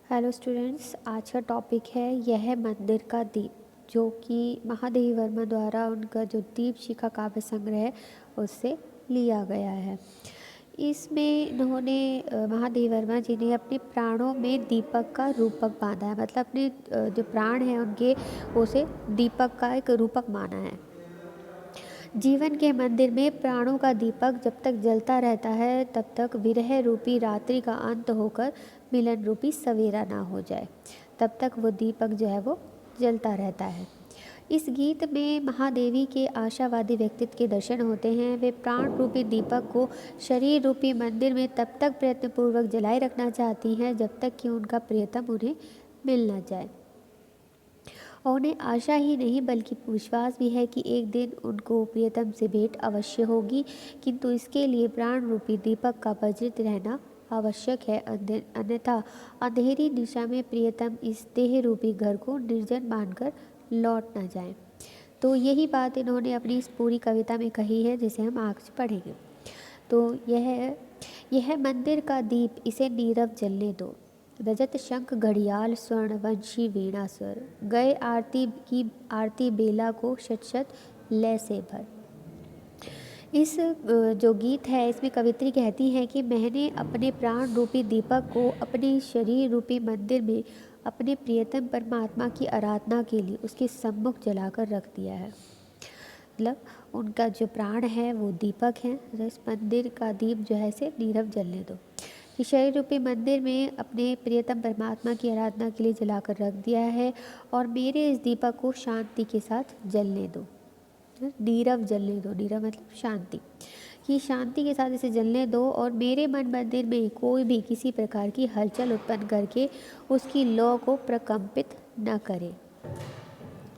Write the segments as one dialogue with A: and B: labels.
A: Hello students, आज का topic है यह मंदिर का दीप, जो कि महादेवी वर्मा द्वारा उनका जो दीप शिखा काव्य संग्रह है उससे लिया गया है। इसमें इन्होंने महादेवी वर्मा जी ने अपने प्राणों में दीपक का रूपक बांधा है, मतलब अपने जो प्राण हैं उनके उसे दीपक का एक रूपक माना है। जीवन के मंदिर में प्राणों का दीपक जब तक जलता रहता है तब तक विरह रूपी रात्रि का अंत होकर मिलन रूपी सवेरा ना हो जाए, तब तक वो दीपक जो है वो जलता रहता है। इस गीत में महादेवी के आशावादी व्यक्तित्व के दर्शन होते हैं। वे प्राण रूपी दीपक को शरीर रूपी मंदिर में तब तक प्रयत्नपूर्वक जलाए रखना चाहती हैं जब तक कि उनका प्रियतम उन्हें मिल न जाए। और उन्हें आशा ही नहीं बल्कि विश्वास भी है कि एक दिन उनको प्रियतम से भेंट अवश्य होगी, किंतु इसके लिए प्राण रूपी दीपक का प्रज्वलित रहना आवश्यक है, अन्यथा अंधेरी दिशा में प्रियतम इस देह रूपी घर को निर्जन मानकर लौट न जाए। तो यही बात इन्होंने अपनी इस पूरी कविता में कही है, जिसे हम आगे पढ़ेंगे। तो यह मंदिर का दीप, इसे नीरव जलने दो। रजत शंख घड़ियाल स्वर्ण वंशी वीणा स्वर, गए आरती की आरती बेला को शत शत लय से भर। इस जो गीत है इसमें कवित्री कहती है कि मैंने अपने प्राण रूपी दीपक को अपने शरीर रूपी मंदिर में अपने प्रियतम परमात्मा की आराधना के लिए उसके सम्मुख जलाकर रख दिया है। मतलब उनका जो प्राण है वो दीपक है, इस मंदिर का दीप जो है इसे नीरव जलने दो। कि शरीर रूपी मंदिर में अपने प्रियतम परमात्मा की आराधना के लिए जलाकर रख दिया है और मेरे इस दीपक को शांति के साथ जलने दो। नीरव जलने दो, नीरव मतलब शांति, कि शांति के साथ इसे जलने दो और मेरे मन मंदिर में कोई भी किसी प्रकार की हलचल उत्पन्न करके उसकी लौ को प्रकंपित न करे।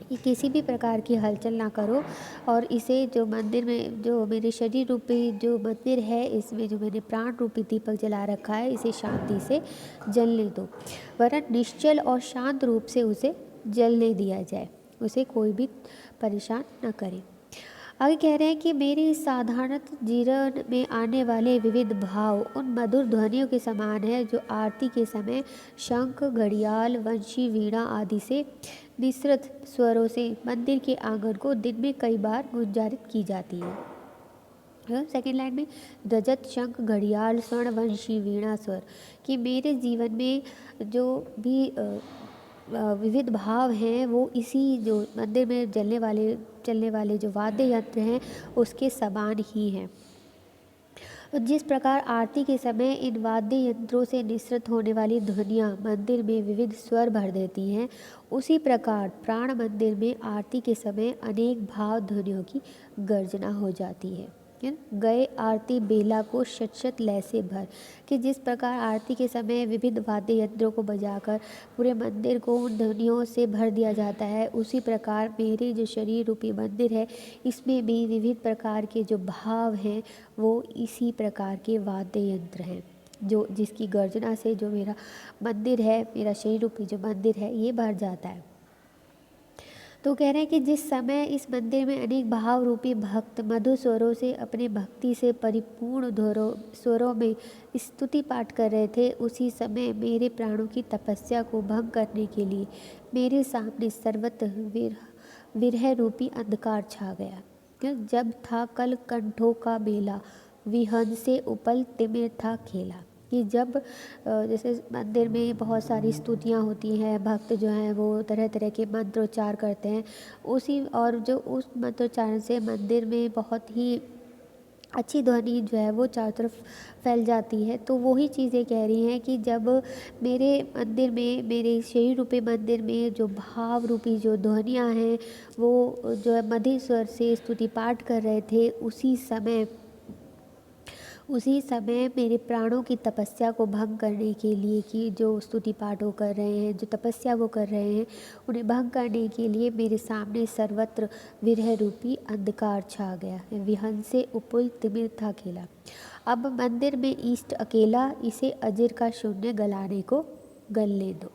A: कि किसी भी प्रकार की हलचल ना करो और इसे जो मंदिर में जो मेरे शरीर रूपी जो मंदिर है इसमें जो मैंने प्राण रूपी दीपक जला रखा है इसे शांति से जलने दो, वरन निश्चल और शांत रूप से उसे जलने दिया जाए, उसे कोई भी परेशान न करे। आगे कह रहे हैं कि मेरे साधारण जीवन में आने वाले विविध भाव उन मधुर ध्वनियों के समान है जो आरती के समय शंख घड़ियाल वंशी वीणा आदि से निसृत स्वरों से मंदिर के आंगन को दिन में कई बार गुंजारित की जाती है। सेकेंड लाइन में रजत शंख घड़ियाल स्वर्ण वंशी वीणा स्वर, कि मेरे जीवन में जो भी विविध भाव हैं वो इसी जो मंदिर में चलने वाले जो वाद्य यंत्र हैं उसके समान ही हैं। जिस प्रकार आरती के समय इन वाद्य यंत्रों से निसृत होने वाली ध्वनियाँ मंदिर में विविध स्वर भर देती हैं, उसी प्रकार प्राण मंदिर में आरती के समय अनेक भाव ध्वनियों की गर्जना हो जाती है। गए आरती बेला को शत शत लय से भर, कि जिस प्रकार आरती के समय विविध वाद्य यंत्रों को बजाकर पूरे मंदिर को उन ध्वनियों से भर दिया जाता है, उसी प्रकार मेरे जो शरीर रूपी मंदिर है इसमें भी विविध प्रकार के जो भाव हैं वो इसी प्रकार के वाद्य यंत्र हैं, जो जिसकी गर्जना से जो मेरा मंदिर है, मेरा शरीर रूपी जो मंदिर है ये भर जाता है। तो कह रहे हैं कि जिस समय इस मंदिर में अनेक भाव रूपी भक्त मधुर स्वरों से अपने भक्ति से परिपूर्ण स्वरों में स्तुति पाठ कर रहे थे, उसी समय मेरे प्राणों की तपस्या को भंग करने के लिए मेरे सामने सर्वत्र विरह रूपी अंधकार छा गया। जब था कल कंठों का मेला, विहन से उपल तिमिर था खेला, कि जब जैसे मंदिर में बहुत सारी स्तुतियाँ होती हैं, भक्त जो हैं वो तरह तरह के मंत्रोच्चार करते हैं, उसी और जो उस मंत्रोच्चारण से मंदिर में बहुत ही अच्छी ध्वनि जो है वो चारों तरफ फैल जाती है। तो वही चीज़ें कह रही हैं कि जब मेरे मंदिर में, मेरे शरीर रूपी मंदिर में जो भाव रूपी जो ध्वनियाँ हैं वो जो है मधुर स्वर से स्तुति पाठ कर रहे थे, उसी समय मेरे प्राणों की तपस्या को भंग करने के लिए, कि जो स्तुति पाठ वो कर रहे हैं, जो तपस्या वो कर रहे हैं, उन्हें भंग करने के लिए मेरे सामने सर्वत्र विरह रूपी अंधकार छा गया। विहन से उपुल तिमिर था खेला, अब मंदिर में ईष्ट अकेला, इसे अजिर का शून्य गलाने को गलने दो।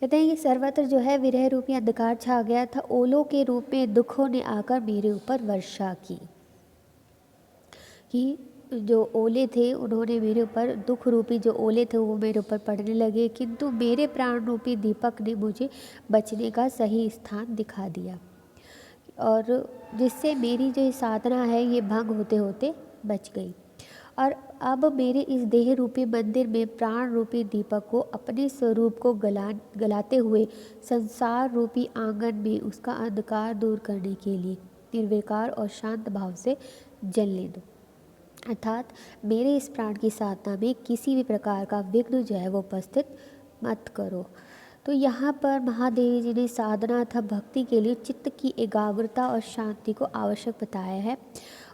A: कहते हैं कि सर्वत्र जो है विरह रूपी अंधकार छा गया था, ओलों के रूप में दुखों ने आकर मेरे ऊपर वर्षा की, कि जो ओले थे उन्होंने मेरे ऊपर, दुख रूपी जो ओले थे वो मेरे ऊपर पड़ने लगे, किंतु मेरे प्राण रूपी दीपक ने मुझे बचने का सही स्थान दिखा दिया, और जिससे मेरी जो साधना है ये भंग होते होते बच गई। और अब मेरे इस देह रूपी मंदिर में प्राण रूपी दीपक को अपने स्वरूप को गलाते हुए संसार रूपी आंगन में उसका अंधकार दूर करने के लिए निर्विकार और शांत भाव से जलने दो। अर्थात मेरे इस प्राण की साधना में किसी भी प्रकार का विघ्न जो है वो उपस्थित मत करो। तो यहाँ पर महादेवी जी ने साधना तथा भक्ति के लिए चित्त की एकाग्रता और शांति को आवश्यक बताया है।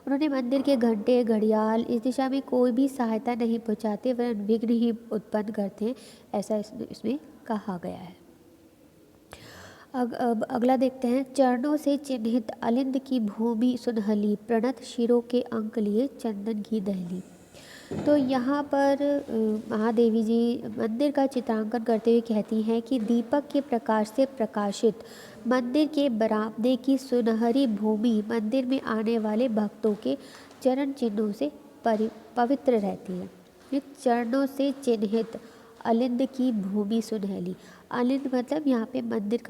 A: उन्होंने मंदिर के घंटे घड़ियाल इस दिशा में कोई भी सहायता नहीं पहुँचाते, वरन विघ्न ही उत्पन्न करते हैं, ऐसा इसमें कहा गया है। अब अगला देखते हैं। चरणों से चिन्हित अलिंद की भूमि सुनहली, प्रणत शिरों के अंक लिए चंदन की दहली। तो यहाँ पर महादेवी जी मंदिर का चित्रांकन करते हुए कहती हैं कि दीपक के प्रकाश से प्रकाशित मंदिर के बरामदे की सुनहरी भूमि मंदिर में आने वाले भक्तों के चरण चिन्हों से पवित्र रहती है। ये चरणों से चिन्हित अलिंद की भूमि सुनहली, अलिंद मतलब यहाँ पे मंदिर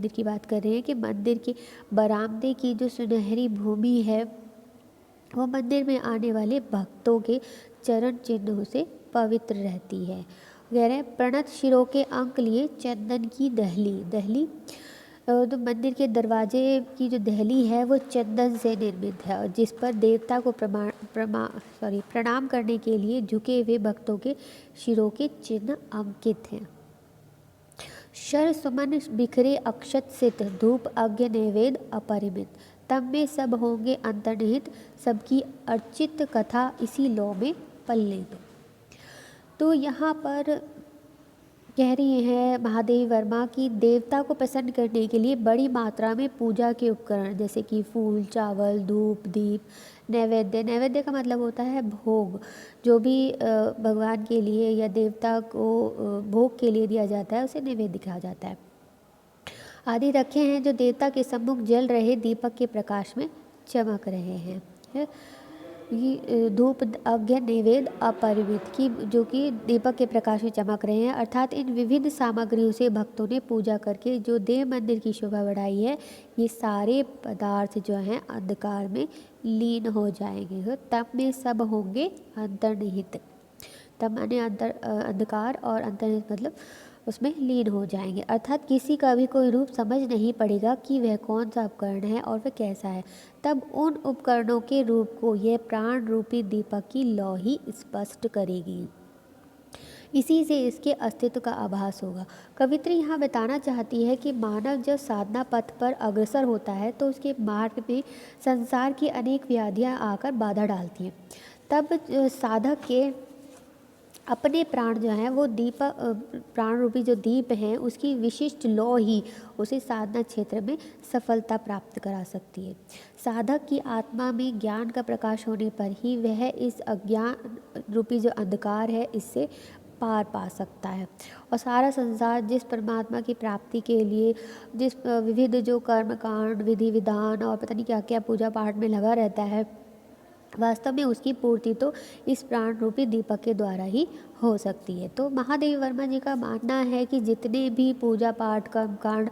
A: की बात कर रहे हैं कि मंदिर के बरामदे की जो सुनहरी भूमि है वो मंदिर में आने वाले भक्तों के चरण चिन्हों से पवित्र रहती है। कह रहे हैं प्रणत शिरों के अंक लिए चंदन की दहली तो मंदिर के दरवाजे की जो दहली है वो चंदन से निर्मित है, और जिस पर देवता को प्रणाम करने के लिए झुके हुए भक्तों के शिरों के चिन्ह अंकित हैं। शर सुमन बिखरे अक्षत सित, धूप अज्ञ नैवेद्य अपरिमित, तब में सब होंगे अंतर्निहित, सबकी अर्चित कथा इसी लौ में पलने दो। तो यहाँ पर कह रही हैं महादेवी वर्मा की देवता को प्रसन्न करने के लिए बड़ी मात्रा में पूजा के उपकरण जैसे कि फूल, चावल, धूप, दीप, नैवेद्य का मतलब होता है भोग, जो भी भगवान के लिए या देवता को भोग के लिए दिया जाता है उसे नैवेद्य कहा जाता है, आदि रखे हैं, जो देवता के सम्मुख जल रहे दीपक के प्रकाश में चमक रहे हैं। ये धूप अज्ञ नैवेद्य अपरिमित की जो कि दीपक के प्रकाश में चमक रहे हैं, अर्थात इन विविध सामग्रियों से भक्तों ने पूजा करके जो देव मंदिर की शोभा बढ़ाई है, ये सारे पदार्थ जो हैं अंधकार में लीन हो जाएंगे। तब में सब होंगे अंतर्निहित, तब माने अंधकार और अंतर्निहित मतलब उसमें लीन हो जाएंगे, अर्थात किसी का भी कोई रूप समझ नहीं पड़ेगा कि वह कौन सा उपकरण है और वह कैसा है। तब उन उपकरणों के रूप को यह प्राण रूपी दीपक की लौ ही स्पष्ट करेगी, इसी से इसके अस्तित्व का आभास होगा। कवित्री यहाँ बताना चाहती है कि मानव जब साधना पथ पर अग्रसर होता है तो उसके मार्ग में संसार की अनेक व्याधियाँ आकर बाधा डालती हैं। तब साधक के अपने प्राण जो हैं वो प्राण रूपी जो दीप हैं उसकी विशिष्ट लौ ही उसे साधना क्षेत्र में सफलता प्राप्त करा सकती है। साधक की आत्मा में ज्ञान का प्रकाश होने पर ही वह इस अज्ञान रूपी जो अंधकार है इससे पार पा सकता है, और सारा संसार जिस परमात्मा की प्राप्ति के लिए जिस विविध जो कर्म कांड, विधि विधान और पता नहीं क्या क्या पूजा पाठ में लगा रहता है, वास्तव में उसकी पूर्ति तो इस प्राण रूपी दीपक के द्वारा ही हो सकती है। तो महादेवी वर्मा जी का मानना है कि जितने भी पूजा पाठ कर्मकांड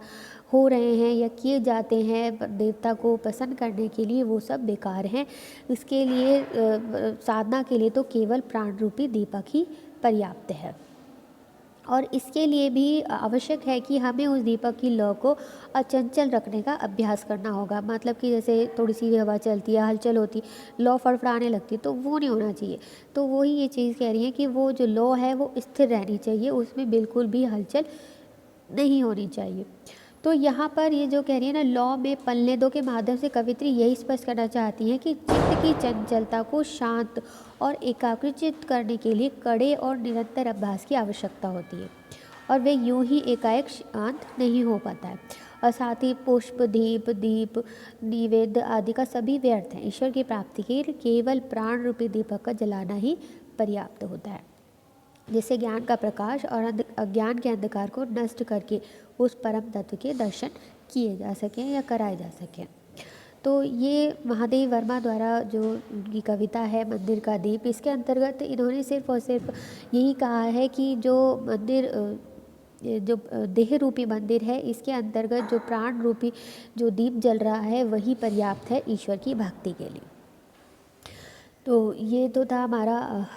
A: हो रहे हैं या किए जाते हैं देवता को प्रसन्न करने के लिए, वो सब बेकार हैं। इसके लिए साधना के लिए तो केवल प्राण रूपी दीपक ही पर्याप्त है, और इसके लिए भी आवश्यक है कि हमें उस दीपक की लौ को अचंचल रखने का अभ्यास करना होगा। मतलब कि जैसे थोड़ी सी भी हवा चलती है, हलचल होती, लौ फड़फड़ाने लगती, तो वो नहीं होना चाहिए। तो वही ये चीज़ कह रही है कि वो जो लौ है वो स्थिर रहनी चाहिए, उसमें बिल्कुल भी हलचल नहीं होनी चाहिए। तो यहाँ पर ये जो कह रही है ना, लौ में पलने दो के माध्यम से कवित्री यही स्पष्ट करना चाहती है कि चित्त की चंचलता को शांत और एकाग्रचित करने के लिए कड़े और निरंतर अभ्यास की आवश्यकता होती है, और वे यूं ही एकाएक शांत नहीं हो पाता है। और साथ ही पुष्प, दीप, निवेद्य आदि का सभी व्यर्थ है। ईश्वर की प्राप्ति के लिए केवल प्राण रूपी दीपक का जलाना ही पर्याप्त होता है, जिससे ज्ञान का प्रकाश और अज्ञान के अंधकार को नष्ट करके उस परम तत्व के दर्शन किए जा सकें या कराए जा सकें। तो ये महादेवी वर्मा द्वारा जो उनकी कविता है मंदिर का दीप, इसके अंतर्गत इन्होंने सिर्फ़ और सिर्फ यही कहा है कि जो मंदिर ये जो देह रूपी मंदिर है, इसके अंतर्गत जो प्राण रूपी जो दीप जल रहा है वही पर्याप्त है ईश्वर की भक्ति के लिए। तो ये तो था हमारा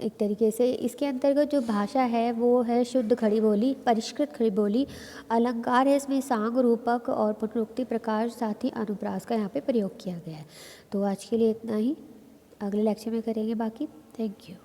A: एक तरीके से इसके अंतर्गत जो भाषा है वो है शुद्ध खड़ी बोली, परिष्कृत खड़ी बोली। अलंकार है इसमें सांग, रूपक और पुनरुक्ति प्रकार साथ ही अनुप्रास का यहाँ पे प्रयोग किया गया है। तो आज के लिए इतना ही, अगले लेक्चर में करेंगे बाकी। Thank you.